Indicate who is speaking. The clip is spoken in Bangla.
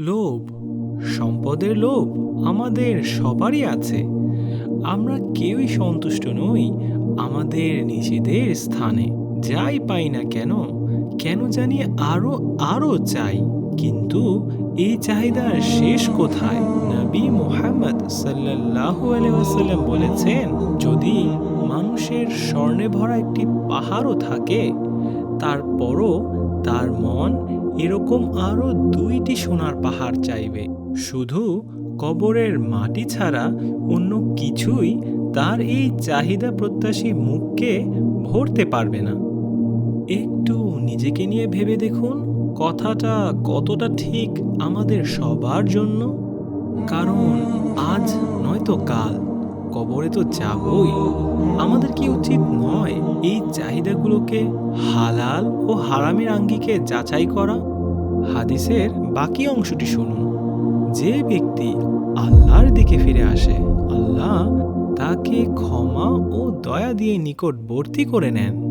Speaker 1: লোভ, সম্পদের লোভ আমাদের সবারই আছে। আমরা কেউই সন্তুষ্ট নই আমাদের নিজেদের স্থানে। যাই পাই না কেন, কেন জানি আরো আরো চাই। কিন্তু এই চাহিদার শেষ কোথায়? নবী মুহাম্মদ সাল্লাল্লাহু আলাইহি ওয়াসাল্লাম বলেছেন, যদি মানুষের স্বর্ণে ভরা একটি পাহাড়ও থাকে, তারপরও তার মন এরকম আরো 2টি সোনার পাহাড় চাইবে। শুধু কবরের মাটি ছাড়া অন্য কিছুই তার এই চাহিদা প্রত্যাশী মুখকে ভরতে পারবে না। একটু নিজেকে নিয়ে ভেবে দেখুন, কথাটা কতটা ঠিক আমাদের সবার জন্য। কারণ আজ নয়তো কাল কবরে তো যাবই। আমাদের কি উচিত নয় এই চাহিদাগুলোকে হালাল ও হারামের আঙ্গিকে যাচাই করা? হাদিসের বাকি অংশটি শুনুন। যে ব্যক্তি আল্লাহর দিকে ফিরে আসে, আল্লাহ তাকে ক্ষমা ও দয়া দিয়ে নিকটবর্তী করে নেন।